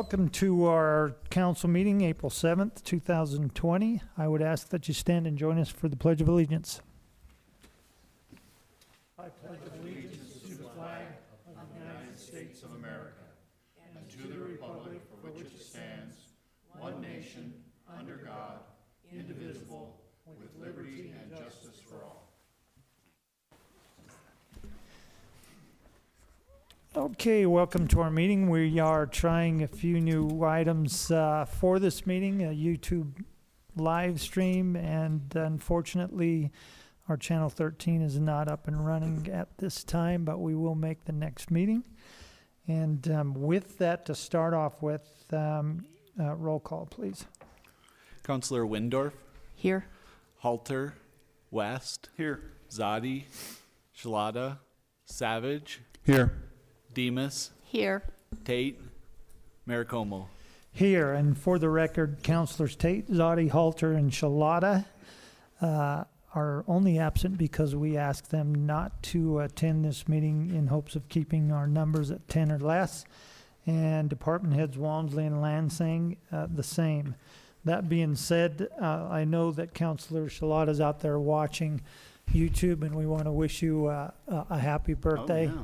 Welcome to our council meeting, April 7th, 2020. I would ask that you stand and join us for the Pledge of Allegiance. I pledge allegiance to the flag of the United States of America and to the republic for which it stands, one nation, under God, indivisible, with liberty and justice for all. Okay, welcome to our meeting. We are trying a few new items for this meeting, a YouTube live stream, and unfortunately our channel 13 is not up and running at this time, but we will make the next meeting. And with that, to start off with, roll call, please. Councillor Windorf. Here. Halter. West. Here. Zadi. Shalata. Savage. Here. Demas. Here. Tate. Mayor Como. Here, and for the record, Councilors Tate, Zadi, Halter, and Shalata are only absent because we asked them not to attend this meeting in hopes of keeping our numbers at 10 or less, and Department Heads Walmsley and Lansing the same. That being said, I know that Councilor Shalata is out there watching YouTube, and we want to wish you a happy birthday. Oh, yeah.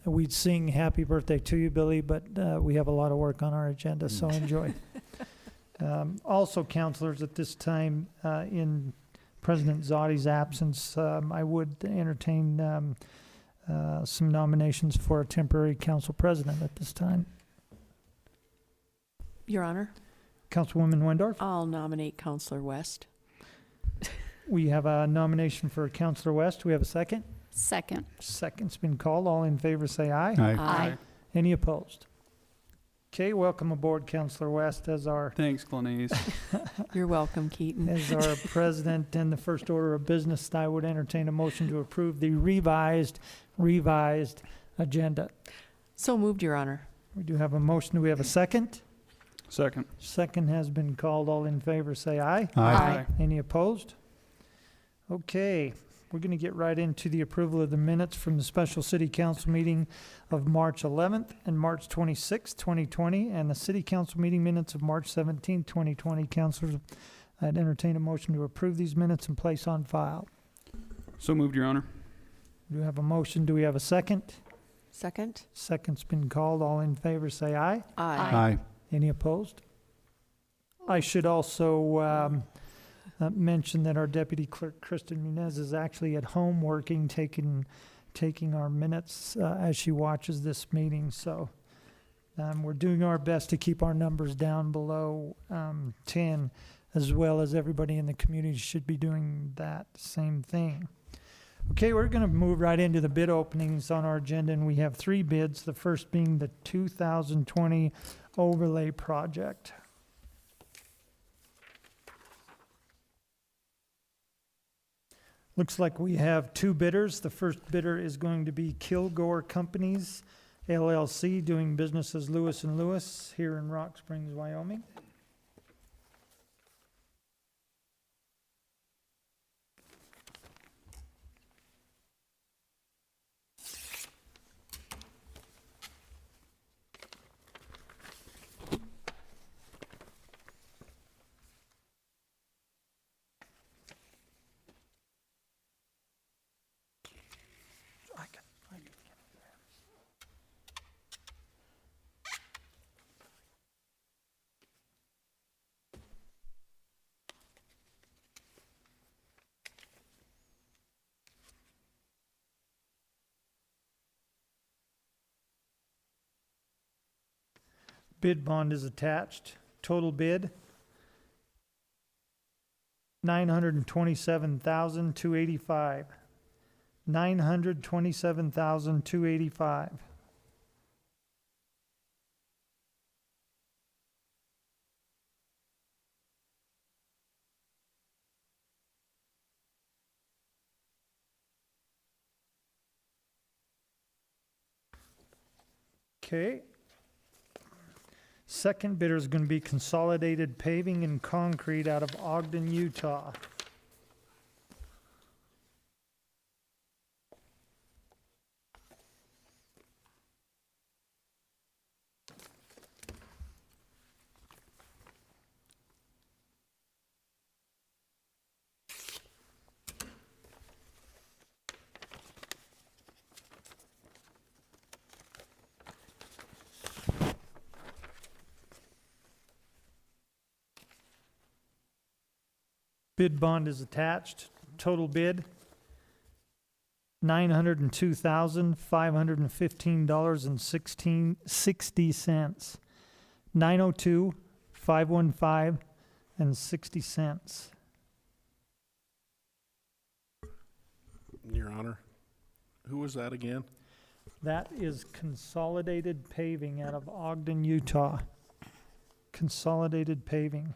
We'd sing happy birthday to you, Billy, but we have a lot of work on our agenda, so enjoy. Also, councilors, at this time, in President Zadi's absence, I would entertain some nominations for a temporary council president at this time. Your Honor, Councilwoman Windorf, I'll nominate Councillor West. we have a nomination for Councilor West. Do we have a second? Second. Second's been called. All in favor say aye. Aye. Any opposed? Okay, welcome aboard, Councilor West, as our Thanks, Glenise. You're welcome, Keaton. as our president. And the first order of business, I would entertain a motion to approve the revised agenda. So moved, Your Honor. We do have a motion. Do we have a second? Second. Second has been called. All in favor say aye. Aye. Any opposed? Okay, we're going to get right into the approval of the minutes from the special city council meeting of March 11th and March 26th, 2020, and the city council meeting minutes of March 17th, 2020. Councilors, I'd entertain a motion to approve these minutes and place on file. So moved, Your Honor. Do we have a motion? Do we have a second? Second? Second's been called. All in favor say aye. Aye. Any opposed? I should also mention that our deputy clerk, Kristen Munez, is actually at home working, taking our minutes as she watches this meeting. So we're doing our best to keep our numbers down below 10, as well as everybody in the community should be doing that same thing. Okay, we're going to move right into the bid openings on our agenda, and we have 3 bids, the first being the 2020 overlay project. Looks like we have 2 bidders. The first bidder is going to be Kilgore Companies, LLC, doing business as Lewis & Lewis here in Rock Springs, Wyoming. Bid bond is attached. Total bid, $927,285. $927,285. Okay. Second bidder is going to be Consolidated Paving and Concrete out of Ogden, Utah. Bid bond is attached. Total bid, $902,515.60. 902,515.60. Your Honor, who was that again? That is Consolidated Paving out of Ogden, Utah. Consolidated Paving.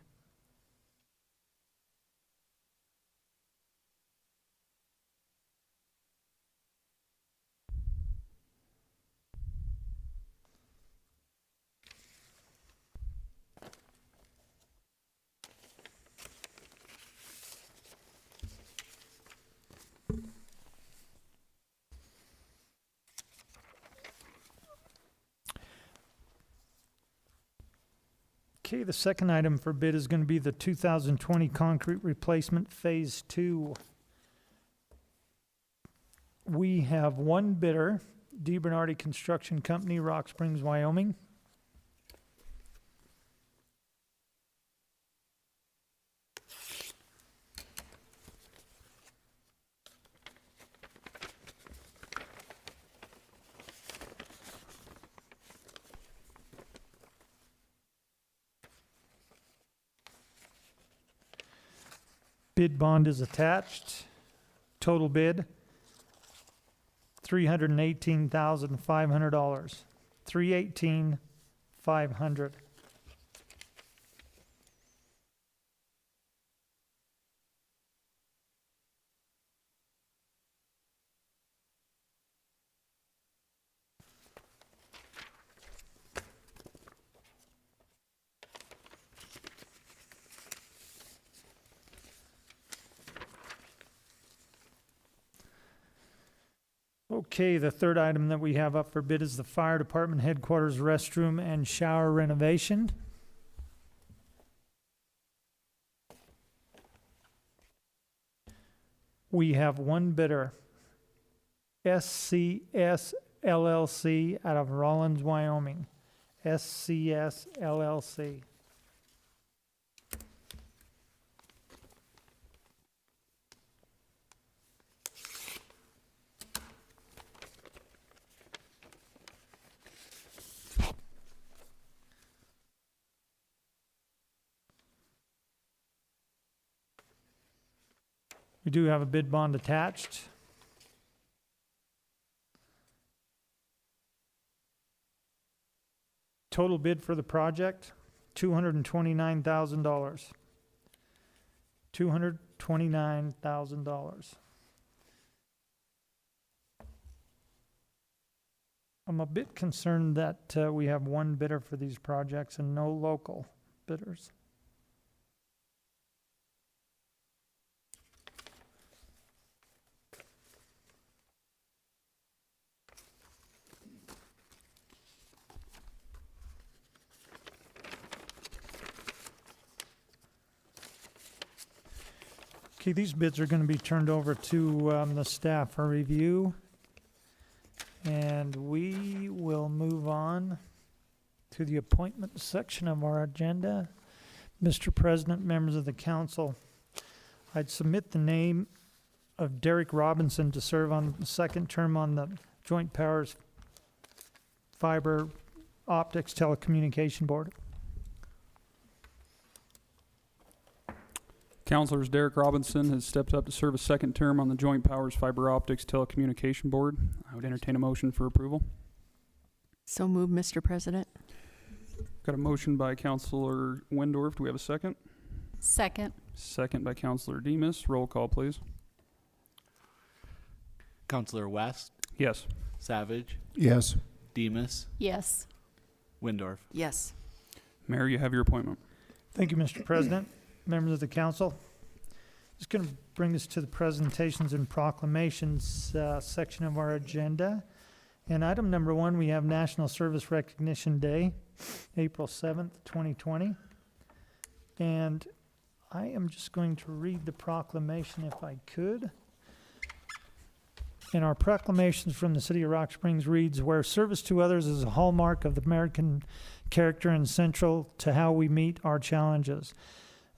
Okay, the second item for bid is going to be the 2020 concrete replacement Phase 2. We have one bidder, DiBernardi Construction Company, Rock Springs, Wyoming. Bid bond is attached. Total bid, $318,500. $318,500. Okay, the third item that we have up for bid is the fire department headquarters restroom and shower renovation. We have one bidder, SCS LLC out of Rollins, Wyoming. SCS LLC. We do have a bid bond attached. Total bid for the project, $229,000. $229,000. I'm a bit concerned that we have one bidder for these projects and no local bidders. Okay, these bids are going to be turned over to the staff for review. And we will move on to the appointment section of our agenda. Mr. President, members of the council, I'd submit the name of Derek Robinson to serve on the second term on the Joint Powers Fiber Optics Telecommunication Board. Councilors, Derek Robinson has stepped up to serve a second term on the Joint Powers Fiber Optics Telecommunication Board. I would entertain a motion for approval. So moved, Mr. President. Got a motion by Councilor Windorf. Do we have a second? Second. Second by Councilor Demus. Roll call, please. Counselor West, Yes. Savage, Yes. Demus, Yes. Windorf. Yes. Mayor, you have your appointment. Thank you, Mr. President, members of the council. Just going to bring us to the presentations and proclamations section of our agenda. And item number 1, we have National Service Recognition Day, April 7th, 2020. And I am just going to read the proclamation if I could. And our proclamations from the City of Rock Springs reads, where service to others is a hallmark of the American character and central to how we meet our challenges.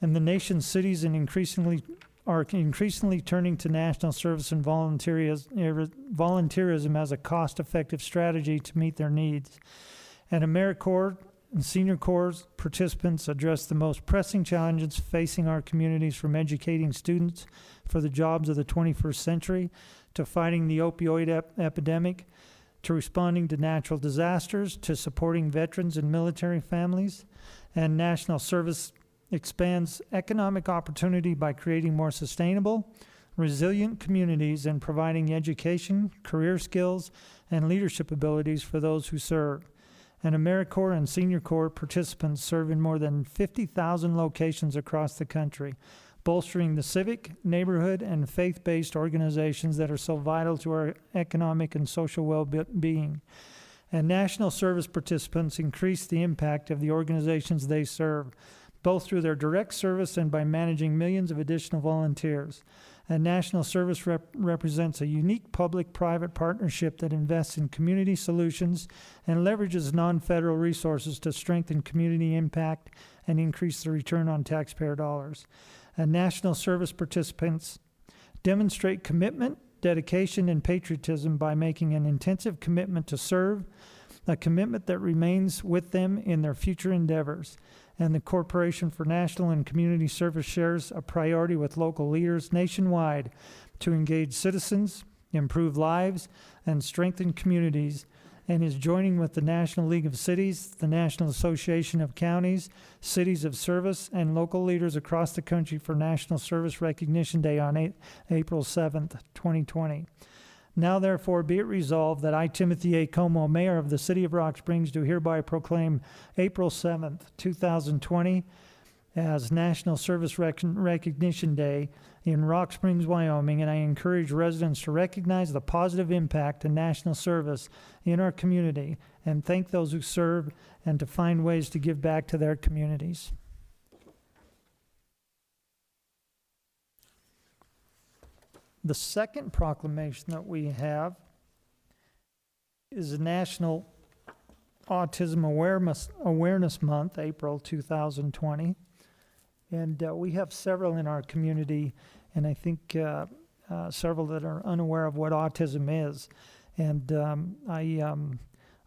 And the nation's cities are increasingly turning to national service and volunteerism as a cost-effective strategy to meet their needs. And AmeriCorps and Senior Corps participants address the most pressing challenges facing our communities, from educating students for the jobs of the 21st century, to fighting the opioid epidemic, to responding to natural disasters, to supporting veterans and military families. And national service expands economic opportunity by creating more sustainable, resilient communities and providing education, career skills, and leadership abilities for those who serve. And AmeriCorps and Senior Corps participants serve in more than 50,000 locations across the country, bolstering the civic, neighborhood, and faith-based organizations that are so vital to our economic and social well-being. And national service participants increase the impact of the organizations they serve, both through their direct service and by managing millions of additional volunteers. And national service represents a unique public-private partnership that invests in community solutions and leverages non-federal resources to strengthen community impact and increase the return on taxpayer dollars. And national service participants demonstrate commitment, dedication, and patriotism by making an intensive commitment to serve, a commitment that remains with them in their future endeavors. And the Corporation for National and Community Service shares a priority with local leaders nationwide to engage citizens, improve lives, and strengthen communities, and is joining with the National League of Cities, the National Association of Counties, Cities of Service, and local leaders across the country for National Service Recognition Day on April 7th, 2020. Now, therefore, be it resolved that I, Timothy A. Como, Mayor of the City of Rock Springs, do hereby proclaim April 7th, 2020 as National Service Recognition Day in Rock Springs, Wyoming, and I encourage residents to recognize the positive impact of national service in our community and thank those who serve and to find ways to give back to their communities. The second proclamation that we have is National Autism Awareness Month, April 2020. And we have several in our community, and I think several that are unaware of what autism is. And I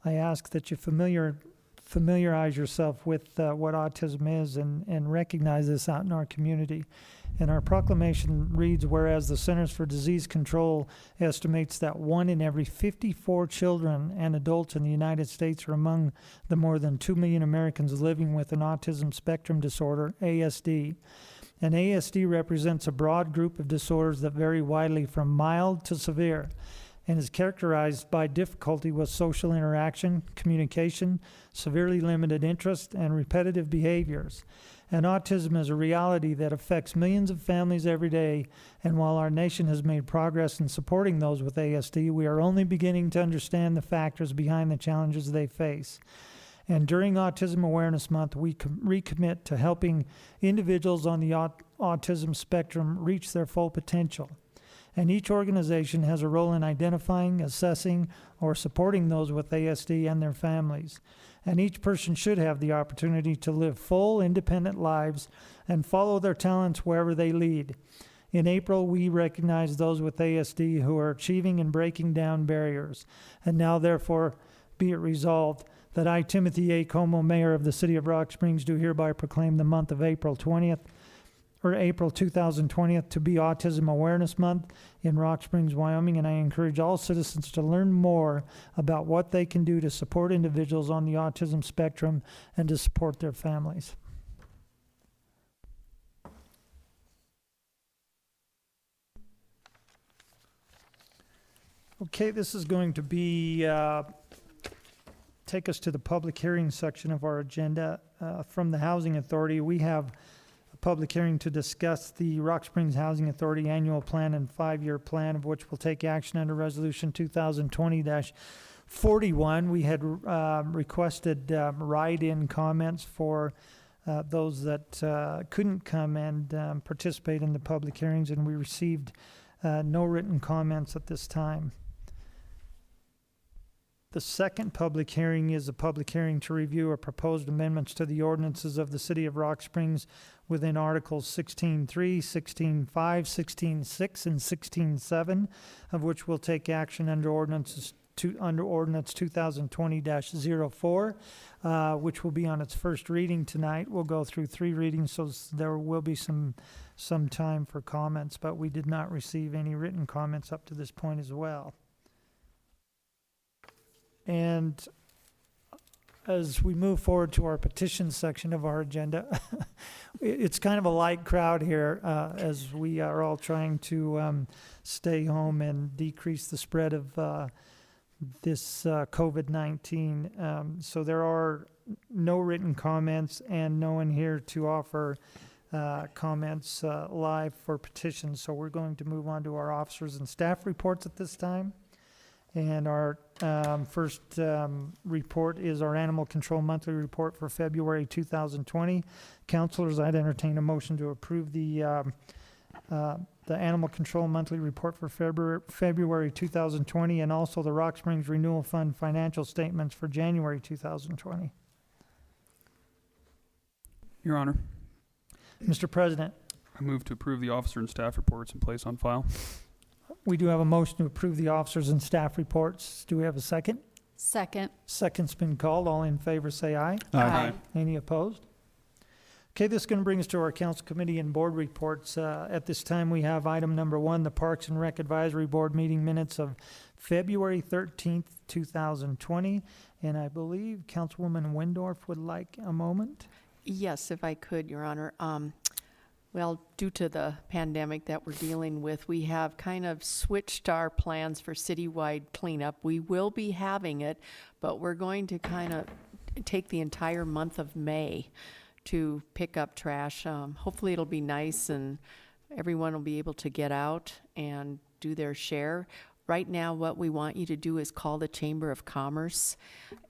ask that you familiarize yourself with what autism is and recognize this out in our community. And our proclamation reads, whereas the Centers for Disease Control estimates that 1 in every 54 children and adults in the United States are among the more than 2 million Americans living with an autism spectrum disorder, ASD. And ASD represents a broad group of disorders that vary widely from mild to severe and is characterized by difficulty with social interaction, communication, severely limited interest, and repetitive behaviors. And autism is a reality that affects millions of families every day, and while our nation has made progress in supporting those with ASD, we are only beginning to understand the factors behind the challenges they face. And during Autism Awareness Month, we recommit to helping individuals on the autism spectrum reach their full potential. And each organization has a role in identifying, assessing, or supporting those with ASD and their families. And each person should have the opportunity to live full, independent lives and follow their talents wherever they lead. In April, we recognize those with ASD who are achieving and breaking down barriers. And now, therefore, be it resolved that I, Timothy A. Como, Mayor of the City of Rock Springs, do hereby proclaim the month of April 2020 to be Autism Awareness Month in Rock Springs, Wyoming, and I encourage all citizens to learn more about what they can do to support individuals on the autism spectrum and to support their families. Okay, this is going to be take us to the public hearing section of our agenda. From the Housing Authority, we have public hearing to discuss the Rock Springs Housing Authority annual plan and 5-year plan, of which will take action under Resolution 2020-41. We had requested write-in comments for those that couldn't come and participate in the public hearings, and we received no written comments at this time. The second public hearing is a public hearing to review a proposed amendments to the ordinances of the City of Rock Springs within Articles 16.3, 16.5, 16.6, and 16.7, of which we'll take action under Ordinance 2020-04, which will be on its first reading tonight. We'll go through 3 readings, so there will be some time for comments, but we did not receive any written comments up to this point as well. And as we move forward to our petition section of our agenda, it's kind of a light crowd here as we are all trying to stay home and decrease the spread of this COVID-19. So there are no written comments and no one here to offer comments live for petitions. So we're going to move on to our officers and staff reports at this time. And our first report is our Animal Control Monthly Report for February 2020. Councilors, I'd entertain a motion to approve the Animal Control Monthly Report for February 2020, and also the Rock Springs Renewal Fund financial statements for January 2020. Your Honor, Mr. President, I move to approve the officer and staff reports and place on file. we do have a motion to approve the officers and staff reports. Do we have a second? Second. Second's been called. All in favor say aye. Aye. Any opposed? Okay, this is going to bring us to our council committee and board reports. At this time, we have item number 1, the Parks and Rec Advisory Board meeting minutes of February 13th, 2020. And I believe Councilwoman Windorf would like a moment. Yes, if I could, Your Honor. Well, due to the pandemic that we're dealing with, we have kind of switched our plans for citywide cleanup. We will be having it, but we're going to kind of take the entire month of May to pick up trash. Hopefully it'll be nice and everyone will be able to get out and do their share. Right now, what we want you to do is call the Chamber of Commerce,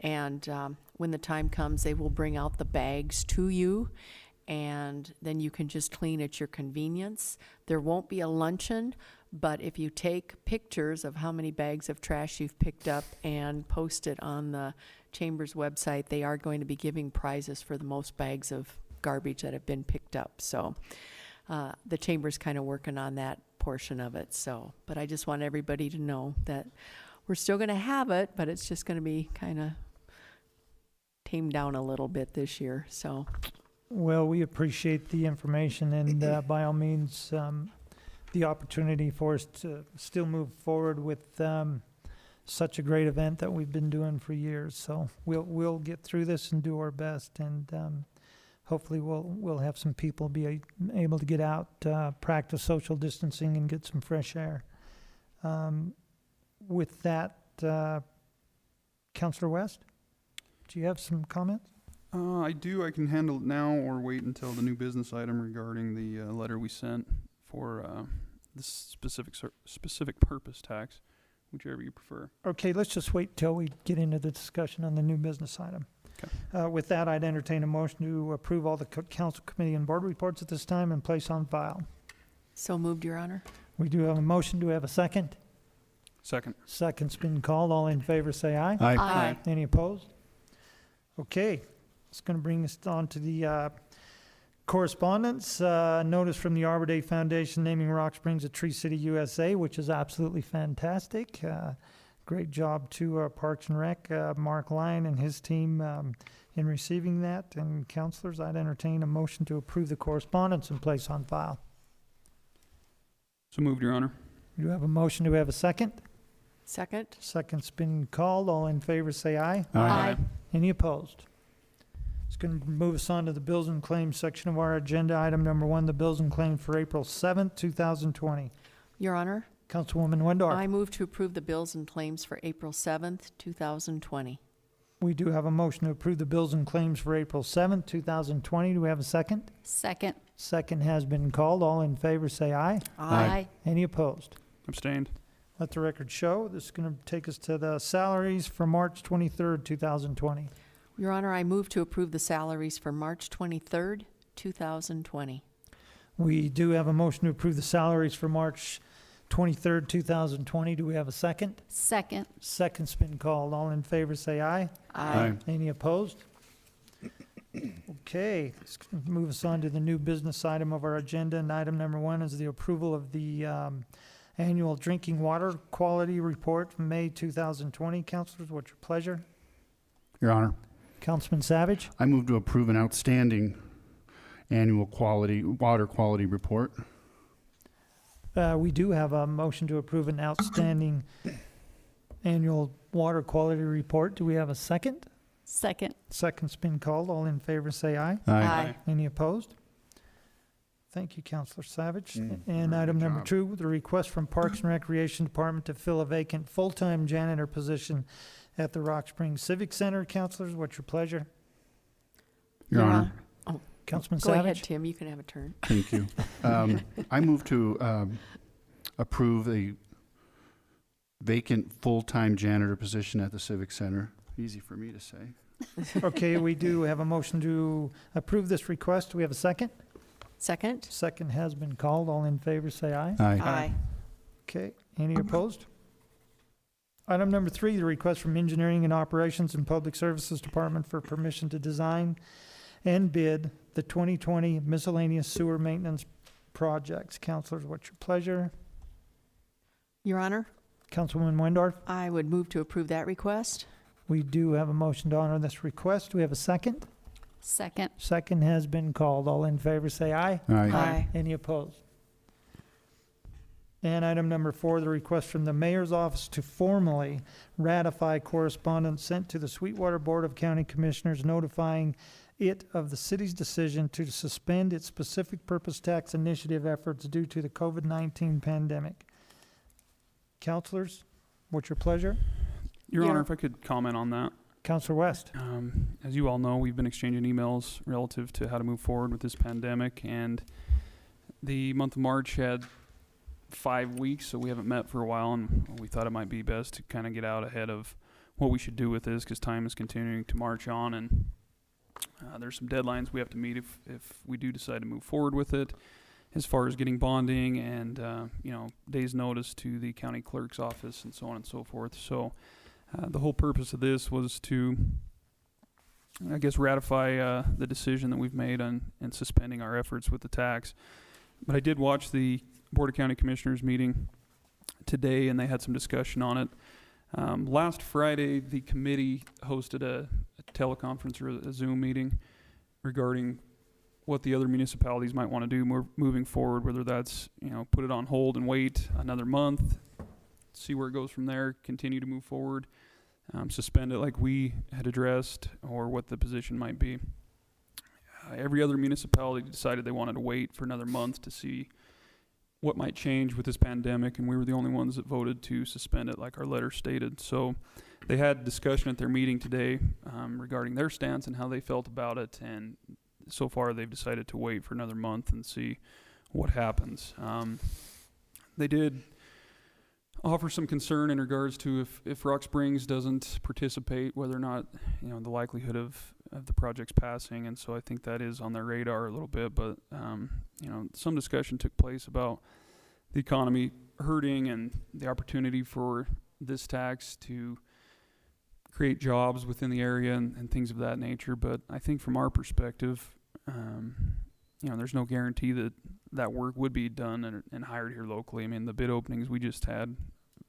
and when the time comes, they will bring out the bags to you, and then you can just clean at your convenience. There won't be a luncheon, but if you take pictures of how many bags of trash you've picked up and post it on the Chamber's website, they are going to be giving prizes for the most bags of garbage that have been picked up. So the Chamber's kind of working on that portion of it. So, but I just want everybody to know that we're still going to have it, but it's just going to be kind of tamed down a little bit this year. So. Well, we appreciate the information and by all means, the opportunity for us to still move forward with such a great event that we've been doing for years. So we'll get through this and do our best, and hopefully we'll have some people be able to get out, practice social distancing, and get some fresh air. With that, Councilor West, do you have some comments? I do. I can handle it now or wait until the new business item regarding the letter we sent for the specific purpose tax, whichever you prefer. Okay, let's just wait till we get into the discussion on the new business item. Okay. With that, I'd entertain a motion to approve all the council committee and board reports at this time and place on file. So moved, Your Honor. We do have a motion. Do we have a second? Second. Second's been called. All in favor say aye. Aye. Any opposed? Okay, it's going to bring us on to the correspondence. Notice from the Arbor Day Foundation naming Rock Springs a Tree City USA, which is absolutely fantastic. Great job to Parks and Rec, Mark Lyon and his team in receiving that. And councilors, I'd entertain a motion to approve the correspondence and place on file. So moved, Your Honor. You have a motion. Do we have a second? Second. Second's been called. All in favor say aye. Aye. Any opposed? It's going to move us on to the bills and claims section of our agenda. Item number 1, the bills and claims for April 7th, 2020. Your Honor, Councilwoman Windorf. I move to approve the bills and claims for April 7th, 2020. We do have a motion to approve the bills and claims for April 7th, 2020. Do we have a second? Second. Second has been called. All in favor say aye. Aye. Any opposed? Abstained. Let the record show. This is going to take us to the salaries for March 23rd, 2020. Your Honor, I move to approve the salaries for March 23rd, 2020. We do have a motion to approve the salaries for March 23rd, 2020. Do we have a second? Second. Second's been called. All in favor, say aye. Any opposed? Okay, let's move us on to the new business item of our agenda. And item number 1 is the approval of the annual drinking water quality report from May 2020. Councilors, what's your pleasure? Your Honor, Councilman Savage? I move to approve an outstanding annual water quality report. We do have a motion to approve an outstanding annual water quality report. Do we have a second? Second. Second's been called. All in favor, say aye. Any opposed? Thank you, Councilor Savage. And item number 2, the request from Parks and Recreation Department to fill a vacant full-time janitor position at the Rock Springs Civic Center. Councilors, what's your pleasure? Your Honor, Councilman Go ahead, Savage? Tim, you can have a turn. thank you. I move to approve a vacant full-time janitor position at the Civic Center. Easy for me to say. Okay, we do have a motion to approve this request. Do we have a second? Second? Second has been called. All in favor, say aye. Aye. Okay, any opposed? Item number 3, the request from Engineering and Operations and Public Services Department for permission to design and bid the 2020 miscellaneous sewer maintenance projects. Councilors, what's your pleasure? Your Honor, Councilwoman Wendorf? I would move to approve that request. We do have a motion to honor this request. Do we have a second? Second. Second has been called. All in favor, say aye. Any opposed? And item number 4, the request from the Mayor's Office to formally ratify correspondence sent to the Sweetwater Board of County Commissioners notifying it of the city's decision to suspend its specific purpose tax initiative efforts due to the COVID-19 pandemic. Councilors, what's your pleasure? Your Yeah. Honor, if I could comment on that. Councilor West? As you all know, we've been exchanging emails relative to how to move forward with this pandemic, and the month of March had 5 weeks, so we haven't met for a while, and we thought it might be best to kind of get out ahead of what we should do with this, because time is continuing to march on, and there's some deadlines we have to meet if we do decide to move forward with it, as far as getting bonding and days notice to the county clerk's office and so on and so forth. So the whole purpose of this was to, I guess, ratify the decision that we've made on suspending our efforts with the tax. But I did watch the Board of County Commissioners meeting today, and they had some discussion on it. Last Friday, the committee hosted a teleconference or a Zoom meeting regarding what the other municipalities might want to do moving forward, whether that's, put it on hold and wait another month, see where it goes from there, continue to move forward, suspend it like we had addressed, or what the position might be. Every other municipality decided they wanted to wait for another month to see what might change with this pandemic, and we were the only ones that voted to suspend it like our letter stated. So they had discussion at their meeting today regarding their stance and how they felt about it, and so far they've decided to wait for another month and see what happens. They did offer some concern in regards to if Rock Springs doesn't participate, whether or not, the likelihood of the project's passing, and so I think that is on their radar a little bit, but some discussion took place about the economy hurting and the opportunity for this tax to create jobs within the area and things of that nature. But I think from our perspective, there's no guarantee that work would be done and hired here locally. I mean, the bid openings we just had,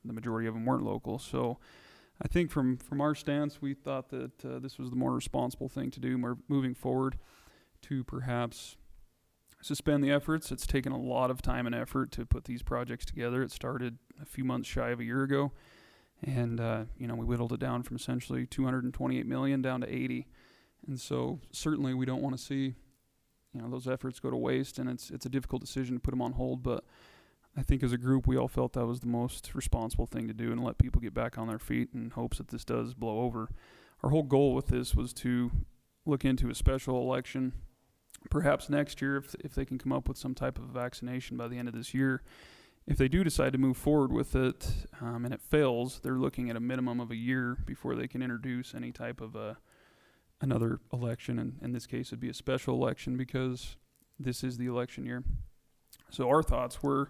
the majority of them weren't local. So I think from our stance, we thought that this was the more responsible thing to do moving forward, to perhaps suspend the efforts. It's taken a lot of time and effort to put these projects together. It started a few months shy of a year ago, and we whittled it down from essentially $228 million down to 80. And so certainly we don't want to see those efforts go to waste, and it's a difficult decision to put them on hold, but I think as a group we all felt that was the most responsible thing to do, and let people get back on their feet in hopes that this does blow over. Our whole goal with this was to look into a special election perhaps next year if they can come up with some type of vaccination by the end of this year. If they do decide to move forward with it and it fails, they're looking at a minimum of a year before they can introduce any type of another election, and in this case it'd be a special election because this is the election year. So our thoughts were,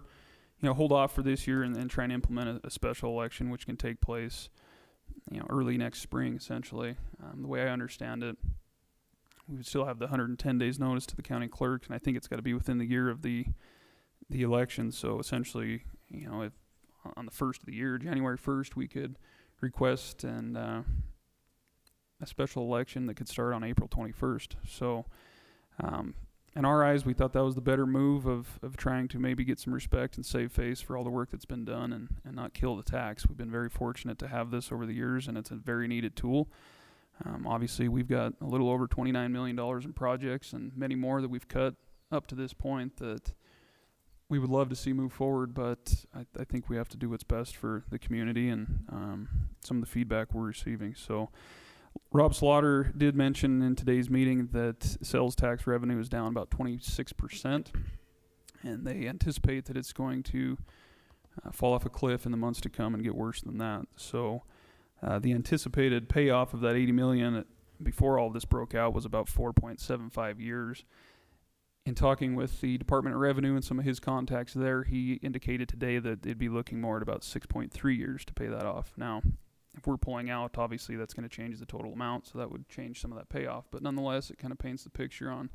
hold off for this year and try and implement a special election, which can take place, early next spring, essentially. The way I understand it, we would still have the 110 days notice to the county clerk, and I think it's got to be within the year of the election. So essentially, if on the first of the year, January 1st, we could request a special election that could start on April 21st. So, in our eyes, we thought that was the better move of trying to maybe get some respect and save face for all the work that's been done and not kill the tax. We've been very fortunate to have this over the years, and it's a very needed tool. Obviously, we've got a little over $29 million in projects and many more that we've cut up to this point that we would love to see move forward, but I think we have to do what's best for the community and some of the feedback we're receiving. So Rob Slaughter did mention in today's meeting that sales tax revenue is down about 26%, and they anticipate that it's going to fall off a cliff in the months to come and get worse than that. So the anticipated payoff of that $80 million before all this broke out was about 4.75 years. In talking with the Department of Revenue and some of his contacts there, he indicated today that they'd be looking more at about 6.3 years to pay that off. Now, if we're pulling out, obviously that's going to change the total amount, so that would change some of that payoff. But nonetheless, it kind of paints the picture on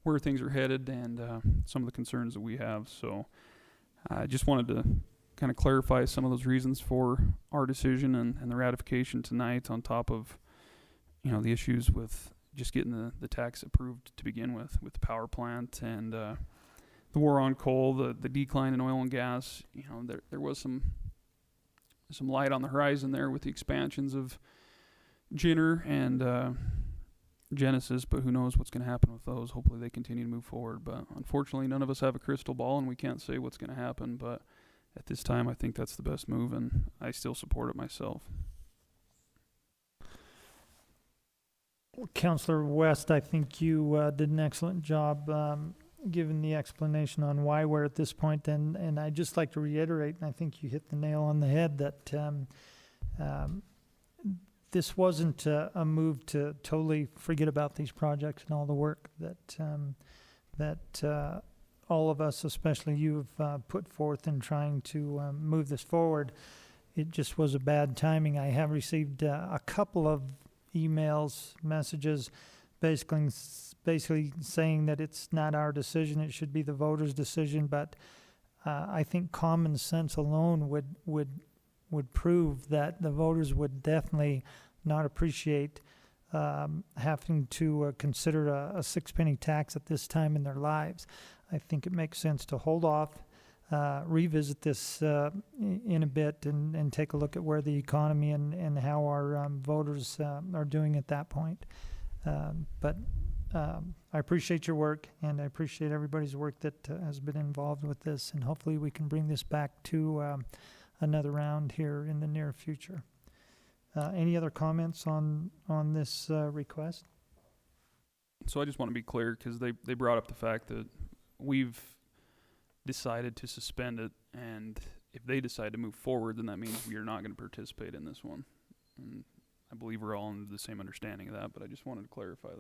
where things are headed and some of the concerns that we have. So I just wanted to kind of clarify some of those reasons for our decision and the ratification tonight, on top of the issues with just getting the tax approved to begin with the power plant and the war on coal, the decline in oil and gas. There was some light on the horizon there with the expansions of Jenner and Genesis, but who knows what's going to happen with those. Hopefully they continue to move forward, but unfortunately none of us have a crystal ball and we can't say what's going to happen. But at this time, I think that's the best move, and I still support it myself. Councillor West, I think you did an excellent job giving the explanation on why we're at this point, and I'd just like to reiterate, and I think you hit the nail on the head, that this wasn't a move to totally forget about these projects and all the work that all of us, especially you, have put forth in trying to move this forward. It just was a bad timing. I have received a couple of emails, messages, basically saying that it's not our decision, it should be the voters' decision. But I think common sense alone would prove that the voters would definitely not appreciate having to consider a 6-penny tax at this time in their lives. I think it makes sense to hold off, revisit this in a bit, and take a look at where the economy and how our voters are doing at that point. But I appreciate your work, and I appreciate everybody's work that has been involved with this, and hopefully we can bring this back to another round here in the near future. Any other comments on this request? So I just want to be clear, because they brought up the fact that we've decided to suspend it, and if they decide to move forward, then that means we are not going to participate in this one. And I believe we're all under the same understanding of that, but I just wanted to clarify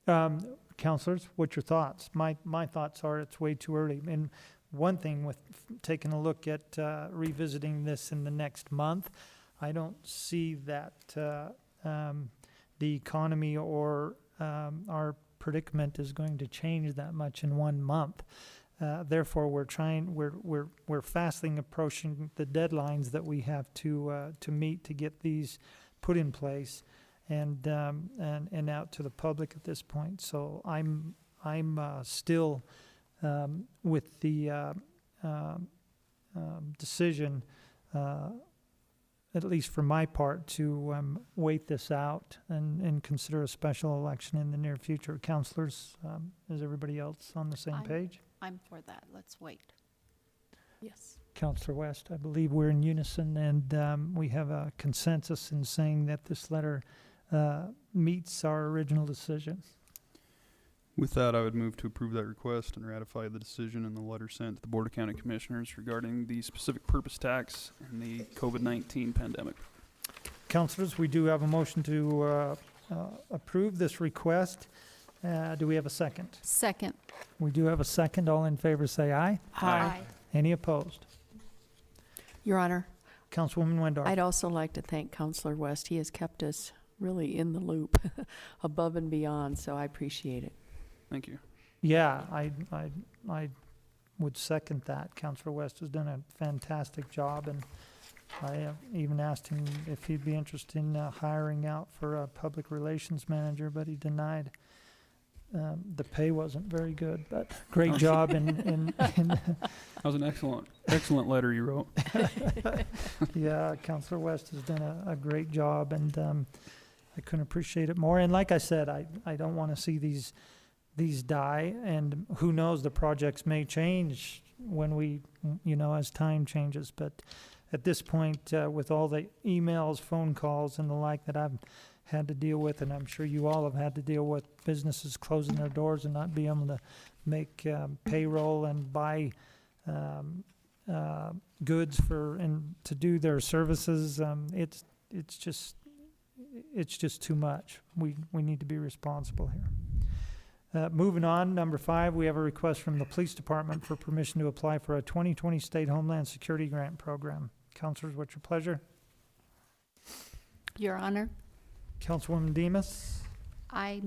that. Councilors, what's your thoughts? My thoughts are it's way too early. And one thing with taking a look at revisiting this in the next month, I don't see that the economy or our predicament is going to change that much in 1 month. Therefore, we're fastly approaching the deadlines that we have to meet to get these put in place and out to the public at this point. So I'm still with the decision, at least for my part, to wait this out and consider a special election in the near future. Councilors, is everybody else on the same page? I'm for that. Let's wait. Yes. Councilor West, I believe we're in unison, and we have a consensus in saying that this letter meets our original decision. With that, I would move to approve that request and ratify the decision in the letter sent to the Board of County Commissioners regarding the specific purpose tax and the COVID-19 pandemic. Councilors, we do have a motion to approve this request. Do we have a second? Second. We do have a second. All in favor say aye. Aye. Any opposed? Your Honor, Councilwoman Windor. I'd also like to thank Counselor West. He has kept us really in the loop, above and beyond, so I appreciate it. Thank you. Yeah, I would second that. Counselor West has done a fantastic job, and I even asked him if he'd be interested in hiring out for a public relations manager, but he denied. The pay wasn't very good, but great job in That was an excellent letter you wrote. yeah, Counselor West has done a great job, and I couldn't appreciate it more. And like I said, I don't want to see these die, and who knows, the projects may change when we, as time changes. But at this point, with all the emails, phone calls, and the like that I've had to deal with, and I'm sure you all have had to deal with, businesses closing their doors and not being able to make payroll and buy goods to do their services. It's just too much. We need to be responsible here. Moving on, number 5, we have a request from the Police Department for permission to apply for a 2020 State Homeland Security Grant Program. Councilors, what's your pleasure? Your Honor, Councilwoman Demus? I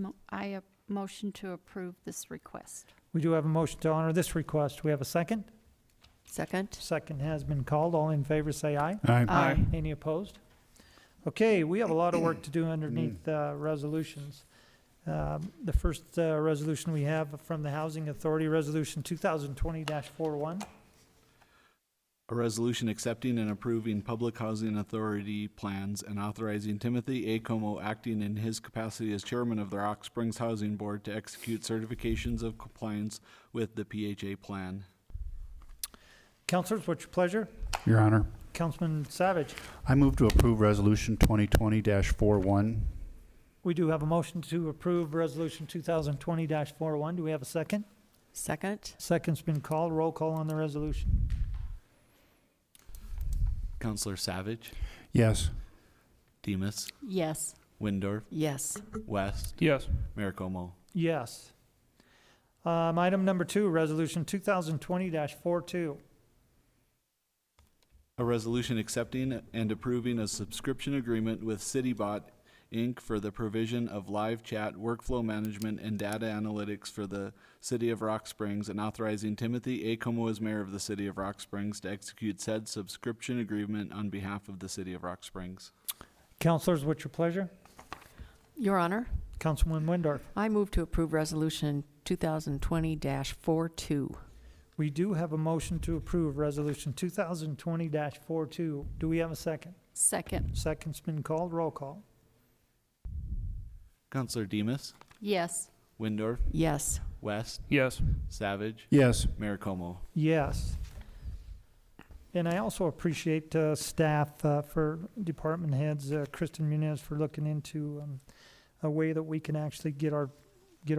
motion to approve this request. We do have a motion to honor this request. We have a second? Second? Second has been called. All in favor say aye. Aye. Any opposed? Okay, we have a lot of work to do underneath resolutions. The first resolution we have from the Housing Authority, Resolution 2020-41. A resolution accepting and approving Public Housing Authority plans and authorizing Timothy A. Como, acting in his capacity as chairman of the Rock Springs Housing Board, to execute certifications of compliance with the PHA plan. Councilors, what's your pleasure? Your Honor, Councilman Savage. I move to approve Resolution 2020-41. We do have a motion to approve Resolution 2020-41. Do we have a second? Second? Second's been called. Roll call on the resolution. Counselor Savage, Yes. Demus, Yes. Windorf, Yes. West, Yes. Mayor Como. Yes. Item number 2, Resolution 2020-42. A resolution accepting and approving a subscription agreement with CityBot, Inc. for the provision of live chat, workflow management, and data analytics for the City of Rock Springs, and authorizing Timothy A. Como as mayor of the City of Rock Springs to execute said subscription agreement on behalf of the City of Rock Springs. Councilors, what's your pleasure? Your Honor, Councilman Windorf. I move to approve Resolution 2020-42. We do have a motion to approve Resolution 2020-42. Do we have a second? Second. Second's been called. Roll call. Counselor Demus, Yes. Windorf, Yes. West, Yes. Savage, Yes. Mayor Como. Yes. And I also appreciate staff for department heads, Kristen Munez, for looking into a way that we can actually get our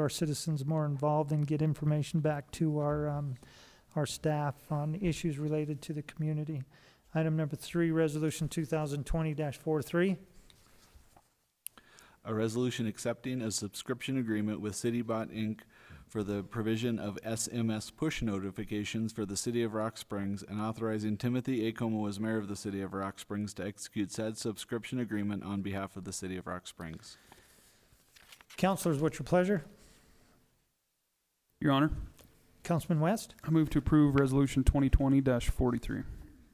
citizens more involved and get information back to our staff on issues related to the community. Item number 3, Resolution 2020-43. A resolution accepting a subscription agreement with CityBot, Inc. for the provision of SMS push notifications for the City of Rock Springs, and authorizing Timothy A. Como as mayor of the City of Rock Springs to execute said subscription agreement on behalf of the City of Rock Springs. Councilors, what's your pleasure? Your Honor, Councilman West? I move to approve Resolution 2020-43.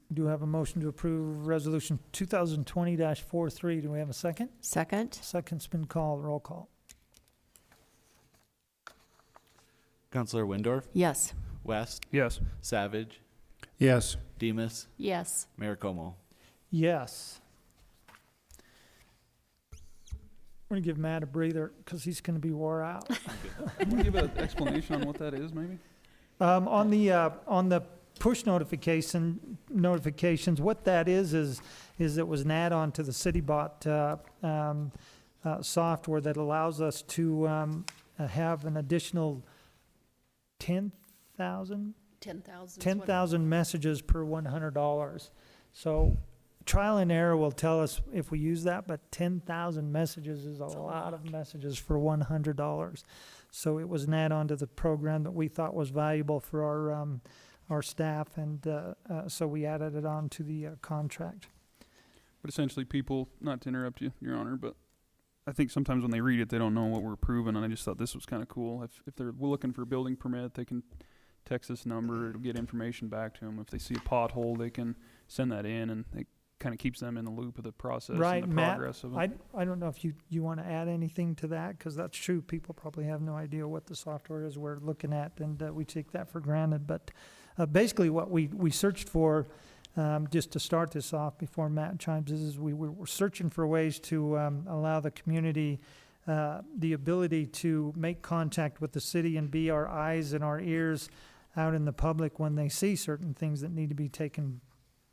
We do have a motion to approve Resolution 2020-43. Do we have a second? Second? Second's been called. Roll call. Counselor Windorf, Yes. West, Yes. Savage, Yes. Demus, Yes. Mayor Como. Yes. We're going to give Matt a breather because he's going to be wore out. Want to give an explanation on what that is, maybe? On the push notifications, what that is it was an add-on to the CityBot software that allows us to have an additional 10,000 messages per $100. So trial and error will tell us if we use that, but 10,000 messages is a lot of messages for $100. So it was an add-on to the program that we thought was valuable for our staff, and so we added it on to the contract. But essentially, people, not to interrupt you, Your Honor, but I think sometimes when they read it, they don't know what we're approving, and I just thought this was kind of cool. If they're looking for a building permit, they can text this number, it'll get information back to them. If they see a pothole, they can send that in, and it kind of keeps them in the loop of the process Right, and the Matt, progress of it. I don't know if you want to add anything to that, because that's true. People probably have no idea what the software is we're looking at, and we take that for granted. But basically what we searched for, just to start this off before Matt chimes in, is we were searching for ways to allow the community the ability to make contact with the city and be our eyes and our ears out in the public when they see certain things that need to be taken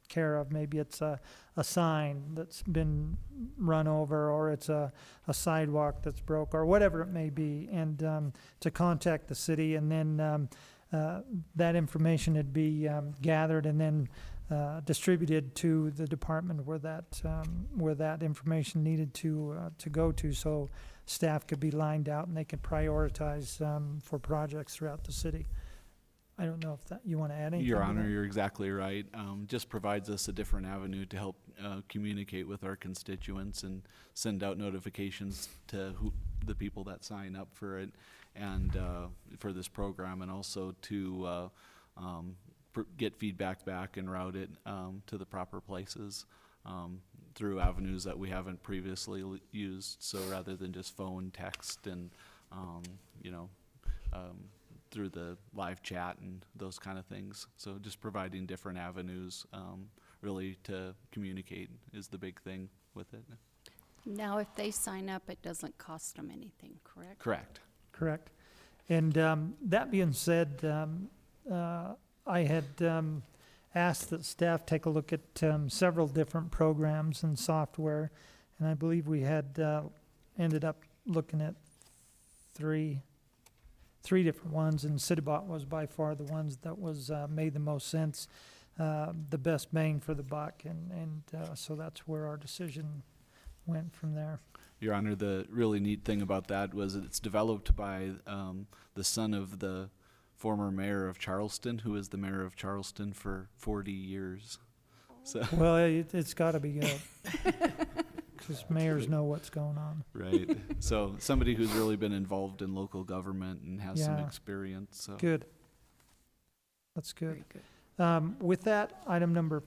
care of. Maybe it's a sign that's been run over, or it's a sidewalk that's broke, or whatever it may be, and to contact the city, and then that information would be gathered and then distributed to the department where that information needed to go to, so staff could be lined out and they could prioritize for projects throughout the city. I don't know if that you want to add anything. Your to Honor, that? you're exactly right. Just provides us a different avenue to help communicate with our constituents and send out notifications to the people that sign up for it, and for this program, and also to get feedback back and route it to the proper places through avenues that we haven't previously used. So rather than just phone, text, and through the live chat and those kind of things. So just providing different avenues really to communicate is the big thing with it. Now, if they sign up, it doesn't cost them anything, correct? Correct. Correct. And that being said, I had asked that staff take a look at several different programs and software, and I believe we had ended up looking at three different ones, and Citibot was by far the ones that was made the most sense, the best bang for the buck, and so that's where our decision went from there. Your Honor, the really neat thing about that was it's developed by the son of the former mayor of Charleston, who was the mayor of Charleston for 40 years. So, Well, it's got to be good, because mayors know what's going on. right. So somebody who's really been involved in local government and has some Yeah. experience. So. Good. That's good. Very good. With that, item number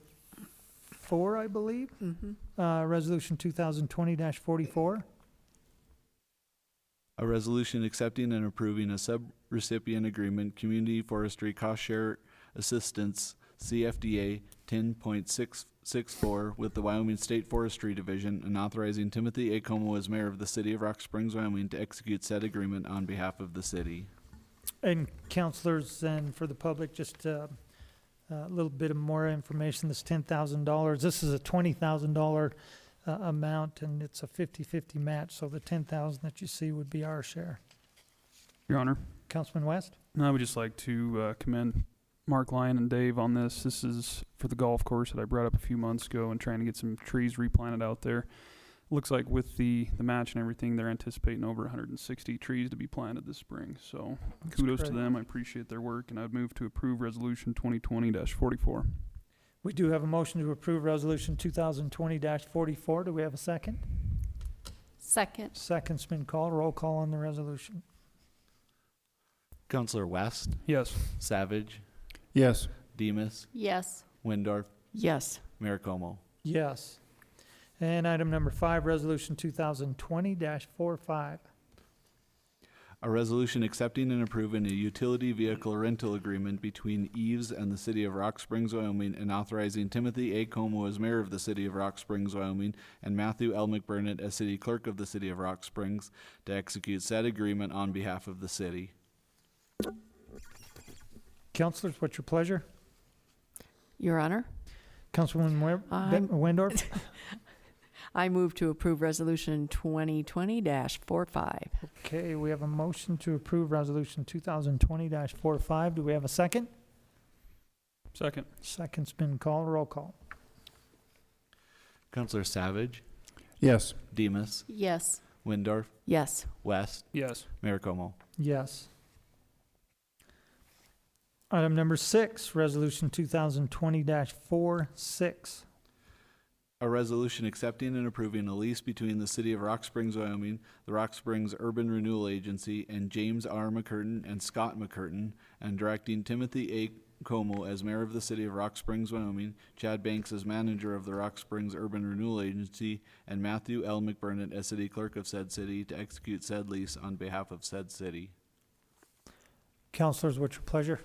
4, I believe, Resolution 2020-44. A resolution accepting and approving a sub-recipient agreement, Community Forestry Cost Share Assistance, CFDA 10.664, with the Wyoming State Forestry Division, and authorizing Timothy A. Como as mayor of the city of Rock Springs, Wyoming, to execute said agreement on behalf of the city. And counselors, and for the public, just a little bit of more information. This $10,000, this is a $20,000 amount, and it's a 50-50 match, so the $10,000 that you see would be our share. Your Honor, Councilman West? I would just like to commend Mark Lyon and Dave on this. This is for the golf course that I brought up a few months ago and trying to get some trees replanted out there. Looks like with the match and everything, they're anticipating over 160 trees to be planted this spring. So kudos to great. them. I appreciate their work, and I'd move to approve Resolution 2020-44. We do have a motion to approve Resolution 2020-44. Do we have a second? Second, Second's been called. Roll call on the resolution. Counselor West, Yes. Savage, Yes. Demus, yes. Windorf, Yes. Mayor Como. Yes. And item number 5, Resolution 2020-45. A resolution accepting and approving a utility vehicle rental agreement between Eves and the city of Rock Springs, Wyoming, and authorizing Timothy A. Como as mayor of the city of Rock Springs, Wyoming, and Matthew L. McBurnett as city clerk of the city of Rock Springs to execute said agreement on behalf of the city. Councilors, what's your pleasure? Your Honor, Councilwoman Windorf? I move to approve Resolution 2020-45. Okay, we have a motion to approve Resolution 2020-45. Do we have a second? Second. Second's been called. Roll call. Counselor Savage, Yes. Demus, Yes. Windorf, Yes. West, Yes. Mayor Como. Yes. Item number 6, Resolution 2020-46. A resolution accepting and approving a lease between the City of Rock Springs, Wyoming, the Rock Springs Urban Renewal Agency, and James R. McCurtain and Scott McCurtain, and directing Timothy A. Como as mayor of the City of Rock Springs, Wyoming, Chad Banks as manager of the Rock Springs Urban Renewal Agency, and Matthew L. McBurnett as city clerk of said city to execute said lease on behalf of said city. Councilors, what's your pleasure?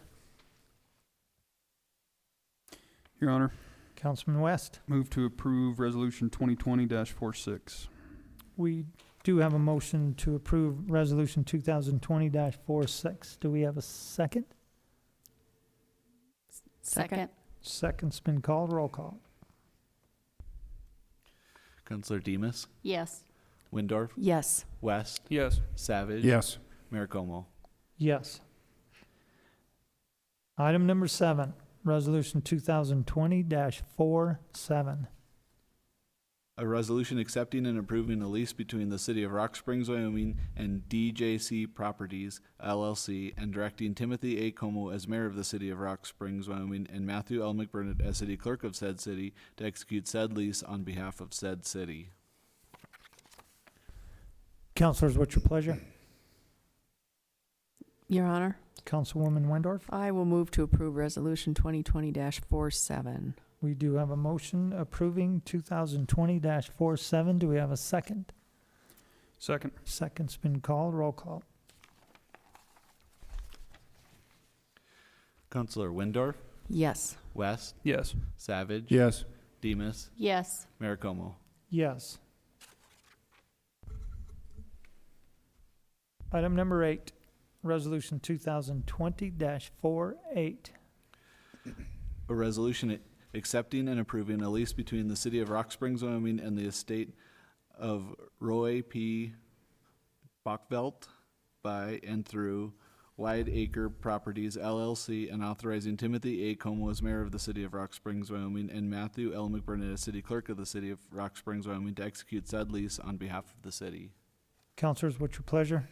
Your Honor, Councilman West? move to approve Resolution 2020-46. We do have a motion to approve Resolution 2020-46. Do we have a second? Second. Second's been called. Roll call. Counselor Demas, Yes. Windorf, Yes. West, Yes. Savage. Yes. Mayor Como. Yes. Item number 7, Resolution 2020-47. A resolution accepting and approving a lease between the City of Rock Springs, Wyoming and DJC Properties LLC, and directing Timothy A. Como as mayor of the City of Rock Springs, Wyoming, and Matthew L. McBurnett as city clerk of said city to execute said lease on behalf of said city. Councilors, what's your pleasure? Your Honor, Councilwoman Wendorf? I will move to approve Resolution 2020-47. We do have a motion approving 2020-47. Do we have a second? Second. Second's been called. Roll call. Counselor Windorf, Yes. West, Yes. Savage. Yes. Demas, Yes. Mayor Como. Yes. Item number 8, Resolution 2020-48. A resolution accepting and approving a lease between the City of Rock Springs, Wyoming and the estate of Roy P. Bachvelt by and through Wide Acre Properties LLC, and authorizing Timothy A. Como as mayor of the City of Rock Springs, Wyoming, and Matthew L. McBurnett as city clerk of the City of Rock Springs, Wyoming, to execute said lease on behalf of the city. Councilors, what's your pleasure?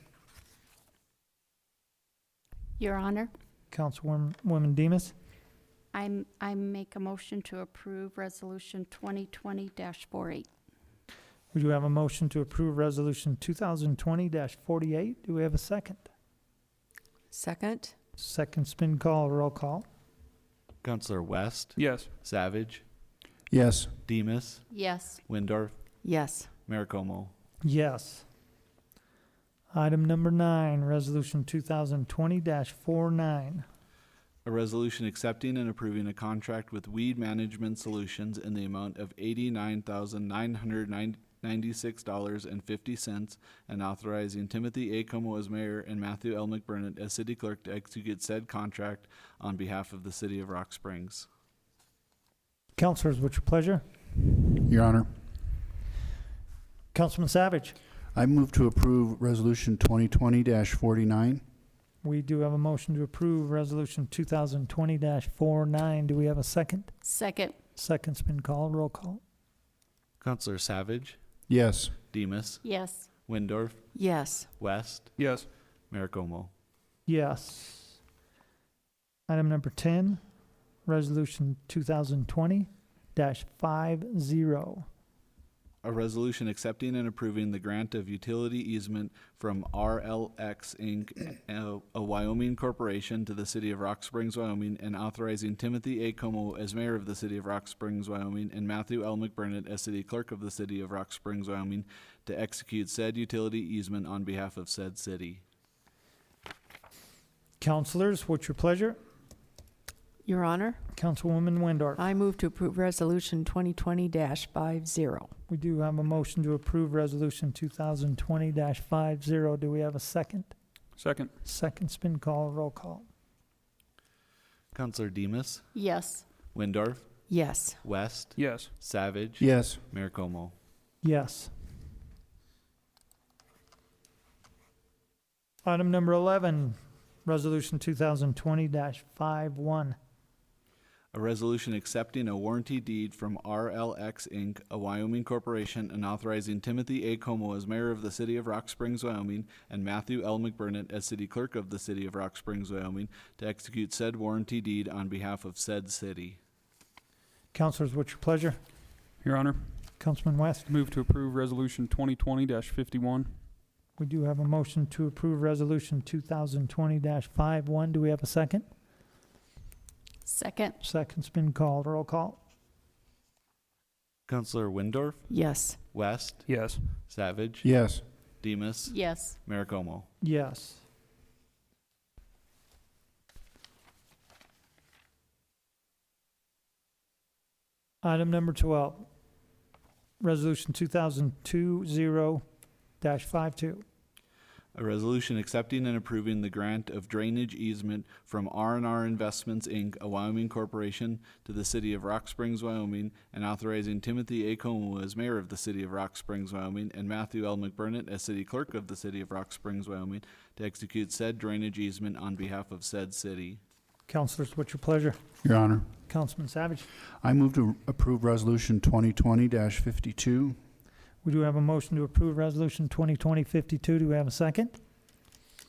Your Honor, Councilwoman Demas? I make a motion to approve Resolution 2020-48. We do have a motion to approve Resolution 2020-48. Do we have a second? Second? Second's been called. Roll call. Counselor West, Yes. Savage, Yes. Demas, Yes. Windorf, Yes. Mayor Como. Yes. Item number 9, Resolution 2020-49. A resolution accepting and approving a contract with Weed Management Solutions in the amount of $89,996.50 and authorizing Timothy A. Como as mayor and Matthew L. McBurnett as city clerk to execute said contract on behalf of the City of Rock Springs. Councilors, what's your pleasure? Your Honor, Councilman Savage? I move to approve Resolution 2020-49. We do have a motion to approve Resolution 2020-49. Do we have a second? Second. Second's been called. Roll call. Counselor Savage, Yes. Demas, Yes. Windorf, Yes. West, Yes. Mayor Como. Yes. Item number 10, Resolution 2020-50. A resolution accepting and approving the grant of utility easement from RLX Inc., a Wyoming corporation, to the City of Rock Springs, Wyoming, and authorizing Timothy A. Como as mayor of the City of Rock Springs, Wyoming, and Matthew L. McBurnett as city clerk of the City of Rock Springs, Wyoming, to execute said utility easement on behalf of said city. Councilors, what's your pleasure? Your Honor, Councilwoman Windorf? I move to approve Resolution 2020-50. We do have a motion to approve Resolution 2020-50. Do we have a second? Second. Second's been called. Roll call. Counselor Demas, Yes. Windorf, Yes. West, Yes. Savage, Yes. Mayor Como. Yes. Item number 11, Resolution 2020-51. A resolution accepting a warranty deed from RLX Inc., a Wyoming corporation, and authorizing Timothy A. Como as mayor of the city of Rock Springs, Wyoming, and Matthew L. McBurnett as city clerk of the city of Rock Springs, Wyoming, to execute said warranty deed on behalf of said city. Counselors, what's your pleasure? Your Honor, Councilman West? move to approve Resolution 2020-51. We do have a motion to approve Resolution 2020-51. Do we have a second? Second. Second's been called. Roll call. Counselor Windorf, Yes. West, Yes. Savage, Yes. Demus, Yes. Mayor Como. Yes. Item number 12, Resolution 2020-52. A resolution accepting and approving the grant of drainage easement from R&R Investments, Inc., a Wyoming corporation, to the city of Rock Springs, Wyoming, and authorizing Timothy A. Como as mayor of the city of Rock Springs, Wyoming, and Matthew L. McBurnett as city clerk of the city of Rock Springs, Wyoming, to execute said drainage easement on behalf of said city. Counselors, what's your pleasure? Your Honor, Councilman Savage? I move to approve Resolution 2020-52. We do have a motion to approve Resolution 2020-52. Do we have a second?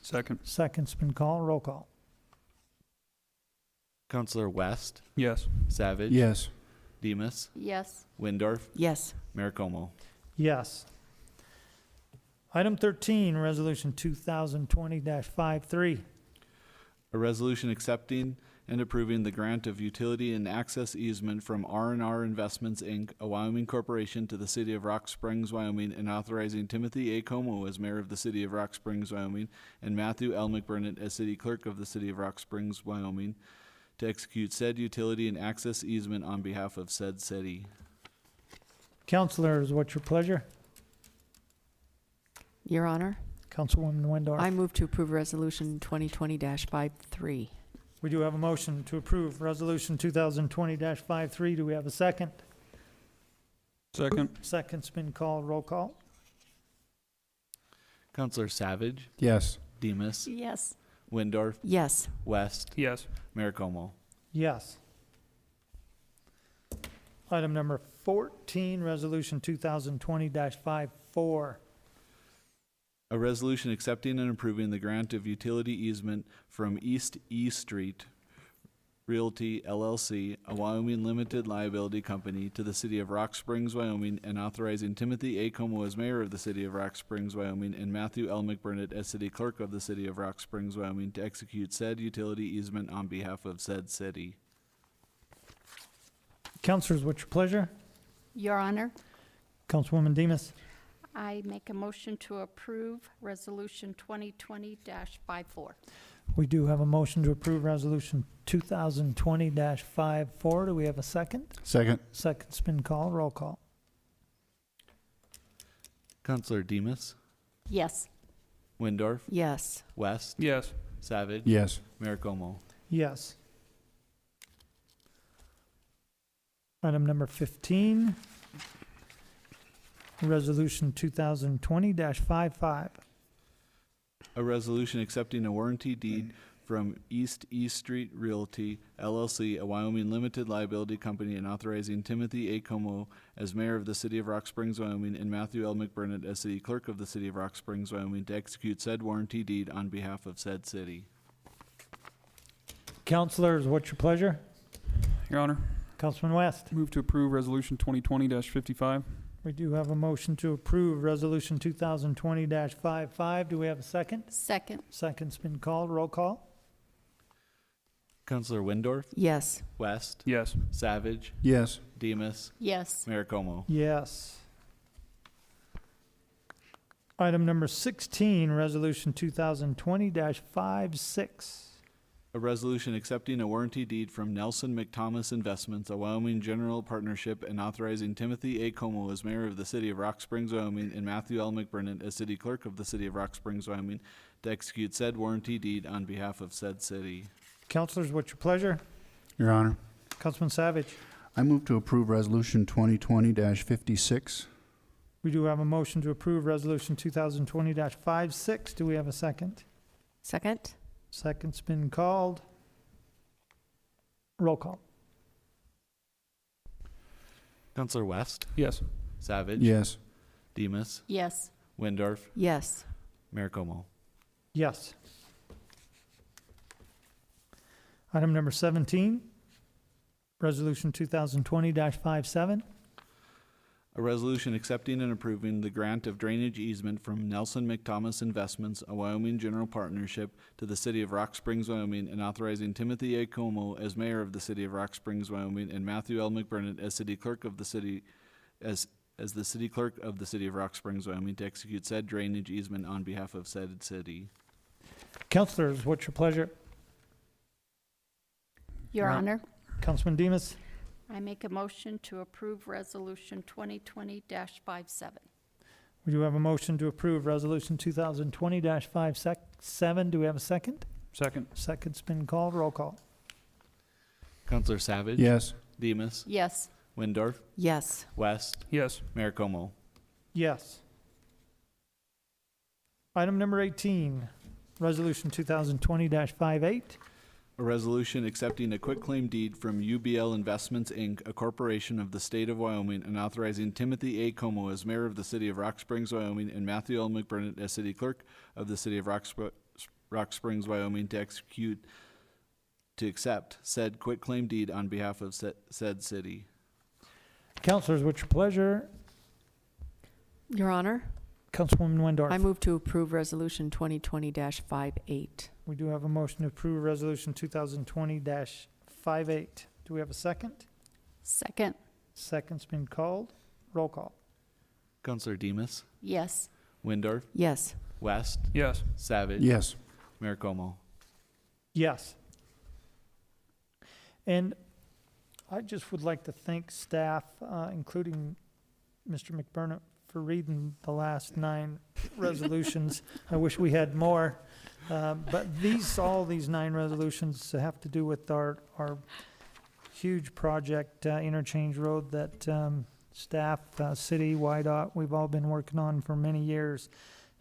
Second. Second's been called. Roll call. Counselor West, Yes. Savage, Yes. Demus, Yes. Windorf, Yes. Mayor Como. Yes. Item 13, Resolution 2020-53. A resolution accepting and approving the grant of utility and access easement from R&R Investments, Inc., a Wyoming corporation, to the city of Rock Springs, Wyoming, and authorizing Timothy A. Como as mayor of the city of Rock Springs, Wyoming, and Matthew L. McBurnett as city clerk of the city of Rock Springs, Wyoming, to execute said utility and access easement on behalf of said city. Counselors, what's your pleasure? Your Honor, Councilwoman Windorf? I move to approve Resolution 2020-53. We do have a motion to approve Resolution 2020-53. Do we have a second? Second. Second's been called. Roll call. Counselor Savage, Yes. Demus, Yes. Windorf, Yes. West, Yes. Mayor Como. Yes. Item number 14, Resolution 2020-54. A resolution accepting and approving the grant of utility easement from East E Street Realty LLC, a Wyoming limited liability company, to the city of Rock Springs, Wyoming, and authorizing Timothy A. Como as mayor of the city of Rock Springs, Wyoming, and Matthew L. McBurnett as city clerk of the city of Rock Springs, Wyoming, to execute said utility easement on behalf of said city. Counselors, what's your pleasure? Your Honor, Councilwoman Demus? I make a motion to approve Resolution 2020-54. We do have a motion to approve Resolution 2020-54. Do we have a second? Second. Second's been called. Roll call. Counselor Demus, Yes. Windorf, Yes. West, Yes. Savage, Yes. Mayor Como. Yes. Item number 15, Resolution 2020-55. A resolution accepting a warranty deed from East East Street Realty LLC, a Wyoming limited liability company, and authorizing Timothy A. Como as mayor of the city of Rock Springs, Wyoming, and Matthew L. McBurnett as city clerk of the city of Rock Springs, Wyoming, to execute said warranty deed on behalf of said city. Counselors, what's your pleasure? Your Honor, Councilman West? move to approve Resolution 2020-55. We do have a motion to approve Resolution 2020-55. Do we have a second? Second. Second's been called. Roll call. Counselor Windorf, Yes. West, Yes. Savage, Yes. Demus, Yes. Mayor Como. Yes. Item number 16, Resolution 2020-56. A resolution accepting a warranty deed from Nelson McThomas Investments, a Wyoming general partnership, and authorizing Timothy A. Como as mayor of the city of Rock Springs, Wyoming, and Matthew L. McBurnett as city clerk of the city of Rock Springs, Wyoming, to execute said warranty deed on behalf of said city. Counselors, what's your pleasure? Your Honor, Councilman Savage? I move to approve Resolution 2020-56. We do have a motion to approve Resolution 2020-56. Do we have a second? Second? Second's been called. Roll call. Counselor West, Yes. Savage. Yes. Demus, Yes. Windorf, Yes. Mayor Como. Yes. Item number 17, Resolution 2020-57. A resolution accepting and approving the grant of drainage easement from Nelson McThomas Investments, a Wyoming general partnership, to the city of Rock Springs, Wyoming, and authorizing Timothy A. Como as mayor of the city of Rock Springs, Wyoming, and Matthew L. McBurnett as city clerk of the city, as the city clerk of the city of Rock Springs, Wyoming, to execute said drainage easement on behalf of said city. Councilors, what's your pleasure? Your Right. Honor, Councilman Demus? I make a motion to approve Resolution 2020-57. We do have a motion to approve Resolution 2020-57. Do we have a second? Second. Second's been called. Roll call. Counselor Savage. Yes. Demus, Yes. Windorf, Yes. West, Yes. Mayor Como. Yes. Item number 18, Resolution 2020-58. A resolution accepting a quitclaim deed from UBL Investments, Inc., a corporation of the state of Wyoming, and authorizing Timothy A. Como as mayor of the city of Rock Springs, Wyoming, and Matthew L. McBurnett as city clerk of the city of Rock Springs, Wyoming, to accept said quitclaim deed on behalf of said city. Councilors, what's your pleasure? Your Honor, Councilwoman Windorf? I move to approve Resolution 2020-58. We do have a motion to approve Resolution 2020-58. Do we have a second? Second. Second's been called. Roll call. Counselor Demus, Yes. Windorf, Yes. West, Yes. Savage. Yes. Mayor Como. Yes. And I just would like to thank staff, including Mr. McBurnett, for reading the last 9 resolutions. I wish we had more. But all these 9 resolutions have to do with our huge project, Interchange Road, that staff, city, YDOT, we've all been working on for many years.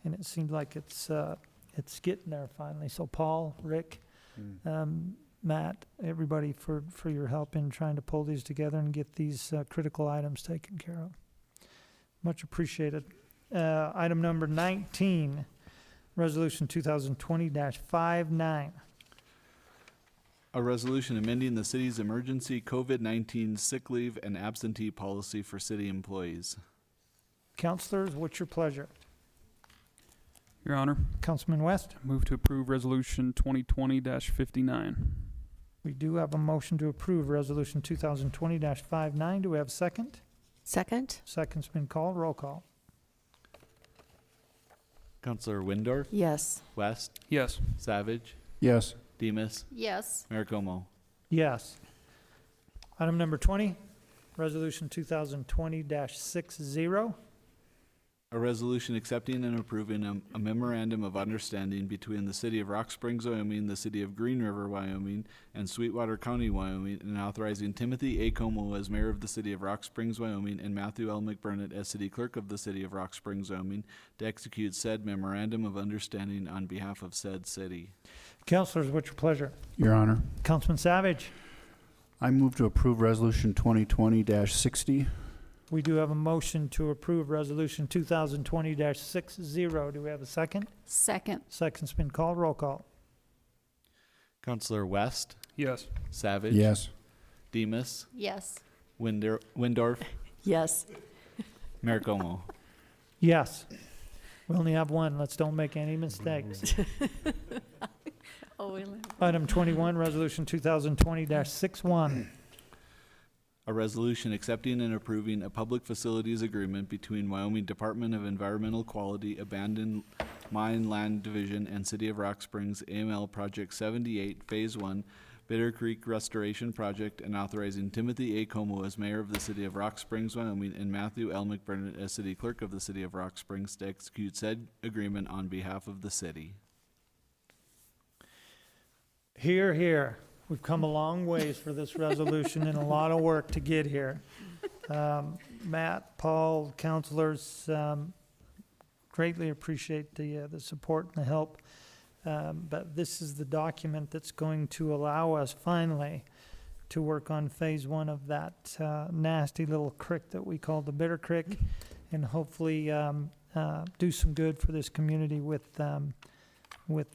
And it seems like it's getting there finally. So Paul, Rick, Matt, everybody for your help in trying to pull these together and get these critical items taken care of. Much appreciated. Item number 19, Resolution 2020-59. A resolution amending the city's emergency COVID-19 sick leave and absentee policy for city employees. Councilors, what's your pleasure? Your Honor, Councilman West? move to approve Resolution 2020-59. We do have a motion to approve Resolution 2020-59. Do we have a second? Second? Second's been called. Roll call. Counselor Windorf, Yes. West, Yes. Savage, Yes. Demus, Yes. Mayor Como. Yes. Item number 20, Resolution 2020-60. A resolution accepting and approving a memorandum of understanding between the city of Rock Springs, Wyoming, the city of Green River, Wyoming, and Sweetwater County, Wyoming, and authorizing Timothy A. Como as mayor of the city of Rock Springs, Wyoming, and Matthew L. McBurnett as city clerk of the city of Rock Springs, Wyoming, to execute said memorandum of understanding on behalf of said city. Councilors, what's your pleasure? Your Honor, Councilman Savage? I move to approve Resolution 2020-60. We do have a motion to approve Resolution 2020-60. Do we have a second? Second. Second's been called. Roll call. Counselor West, Yes. Savage. Yes. Demus, Yes. Windorf, Yes. Mayor Como. Yes. We only have one. Let's don't make any mistakes. Oh, Item 21, Resolution 2020-61. A resolution accepting and approving a public facilities agreement between Wyoming Department of Environmental Quality, Abandoned Mine Land Division, and City of Rock Springs, AML Project 78, Phase 1, Bitter Creek Restoration Project, and authorizing Timothy A. Como as mayor of the City of Rock Springs, Wyoming, and Matthew L. McBurnett as city clerk of the City of Rock Springs to execute said agreement on behalf of the city. Here, here. We've come a long ways for this resolution and a lot of work to get here. Matt, Paul, councilors, greatly appreciate the support and the help. But this is the document that's going to allow us finally to work on phase one of that nasty little creek that we call the Bitter Creek, and hopefully do some good for this community with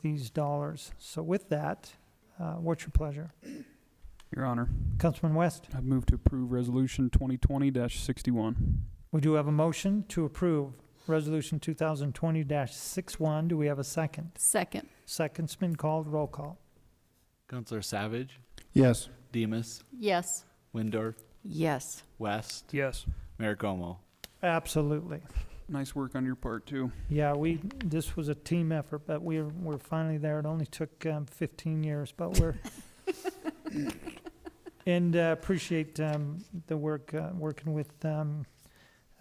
these dollars. So with that, what's your pleasure? Your Honor, Councilman West? I move to approve Resolution 2020-61. We do have a motion to approve Resolution 2020-61. Do we have a second? Second. Second's been called. Roll call. Counselor Savage, Yes. Demus, Yes. Windorf, Yes. West, Yes. Mayor Como. Absolutely. Nice work on your part, too. Yeah, this was a team effort, but we're finally there. It only took 15 years, but we're and appreciate the work working with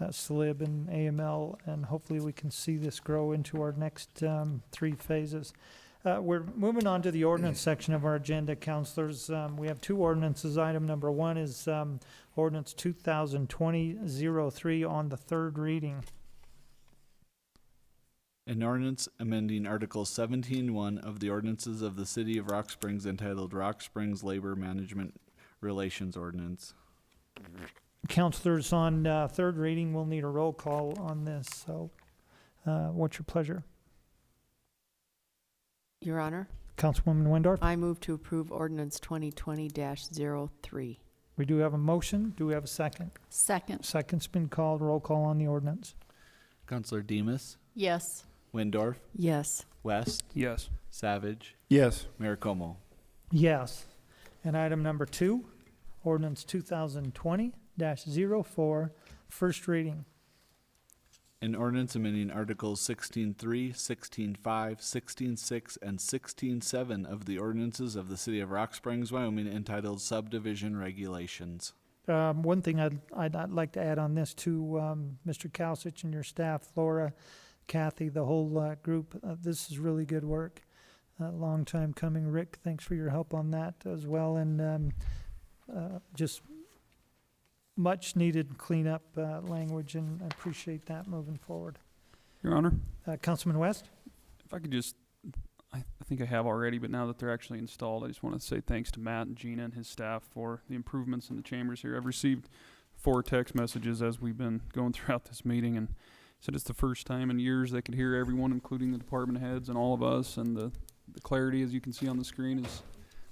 SLIB and AML, and hopefully we can see this grow into our next 3 phases. We're moving on to the ordinance section of our agenda, councilors. We have 2 ordinances. Item number 1 is ordinance 2020-03 on the 3rd reading. An ordinance amending Article 17-1 of the ordinances of the City of Rock Springs entitled Rock Springs Labor Management Relations Ordinance. Councilors, on 3rd reading, we'll need a roll call on this. So what's your pleasure? Your Honor, Councilwoman Windorf? I move to approve ordinance 2020-03. We do have a motion. Do we have a second? Second. Second's been called. Roll call on the ordinance. Counselor Demus, Yes. Windorf, Yes. West, Yes. Savage, Yes. Mayor Como. Yes. And item number 2, ordinance 2020-04, first reading. An ordinance amending Articles 16.3, 16.5, 16.6, and 16.7 of the ordinances of the City of Rock Springs, Wyoming entitled Subdivision Regulations. One thing I'd like to add on this to Mr. Kalsich and your staff, Laura, Kathy, the whole group. This is really good work. Long time coming. Rick, thanks for your help on that as well. And just much needed cleanup language, and I appreciate that moving forward. Your Honor, Councilman West? if I could just, I think I have already, but now that they're actually installed, I just want to say thanks to Matt and Gina and his staff for the improvements in the chambers here. I've received 4 text messages as we've been going throughout this meeting, and said it's the first time in years they could hear everyone, including the department heads and all of us, and the clarity, as you can see on the screen, is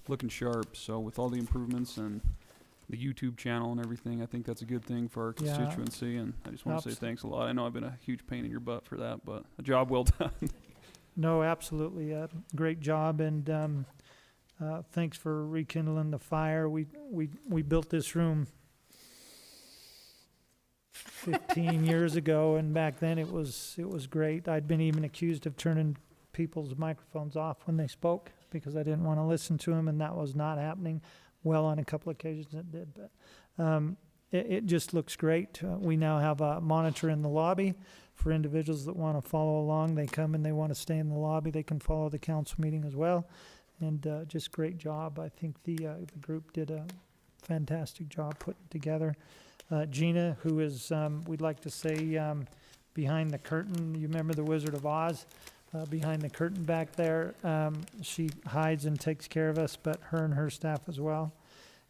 looking sharp. So with all the improvements and the YouTube channel and everything, I think that's a good thing for our Yeah. constituency, and I just want to say Abs- thanks a lot. I know I've been a huge pain in your butt for that, but a job well done. No, absolutely. Great job, and thanks for rekindling the fire. We built this room 15 years ago, and back then it was great. I'd been even accused of turning people's microphones off when they spoke because I didn't want to listen to them, and that was not happening. Well, on a couple occasions it did, but it just looks great. We now have a monitor in the lobby for individuals that want to follow along. They come and they want to stay in the lobby. They can follow the council meeting as well, and just great job. I think the group did a fantastic job putting it together. Gina, who is, we'd like to say, behind the curtain. You remember the Wizard of Oz? Behind the curtain back there. She hides and takes care of us, but her and her staff as well.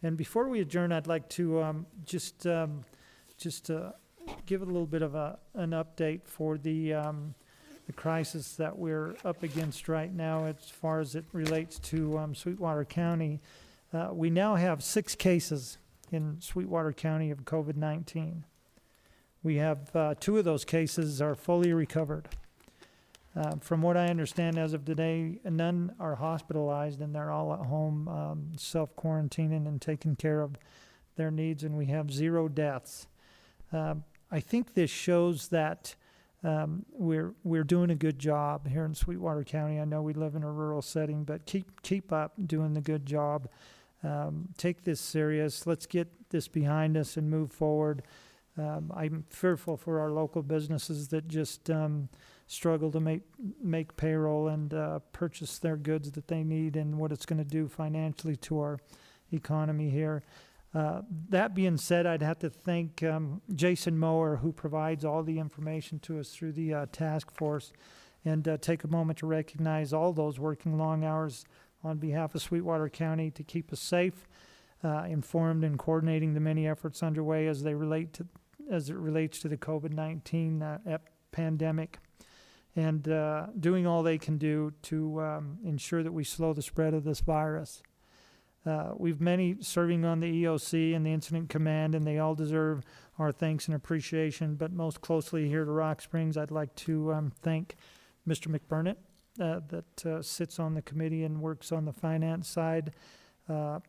And before we adjourn, I'd like to just give a little bit of an update for the crisis that we're up against right now as far as it relates to Sweetwater County. We now have 6 cases in Sweetwater County of COVID-19. We have 2 of those cases are fully recovered. From what I understand as of today, none are hospitalized, and they're all at home self-quarantining and taking care of their needs, and we have 0 deaths. I think this shows that we're doing a good job here in Sweetwater County. I know we live in a rural setting, but keep up doing the good job. Take this serious. Let's get this behind us and move forward. I'm fearful for our local businesses that just struggle to make payroll and purchase their goods that they need, and what it's going to do financially to our economy here. That being said, I'd have to thank Jason Mower, who provides all the information to us through the task force, and take a moment to recognize all those working long hours on behalf of Sweetwater County to keep us safe. informed and coordinating the many efforts underway as it relates to the COVID-19 pandemic, and doing all they can do to ensure that we slow the spread of this virus. We've many serving on the EOC and the Incident Command, and they all deserve our thanks and appreciation. But most closely here to Rock Springs, I'd like to thank Mr. McBurnett that sits on the committee and works on the finance side,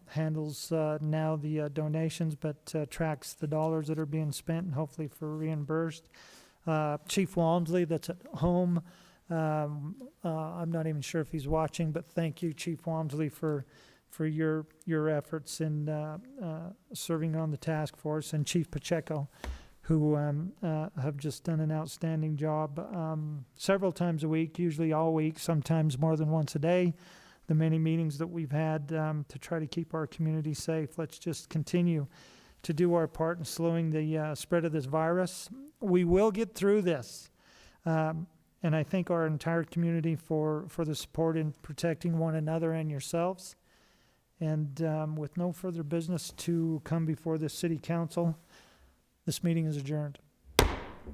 handles now the donations, but tracks the dollars that are being spent and hopefully for reimbursed. Chief Walmsley that's at home. I'm not even sure if he's watching, but thank you, Chief Walmsley, for your efforts in serving on the task force, and Chief Pacheco, who have just done an outstanding job several times a week, usually all week, sometimes more than once a day. The many meetings that we've had to try to keep our community safe. Let's just continue to do our part in slowing the spread of this virus. We will get through this. And I thank our entire community for the support in protecting one another and yourselves. And with no further business to come before the City Council, this meeting is adjourned.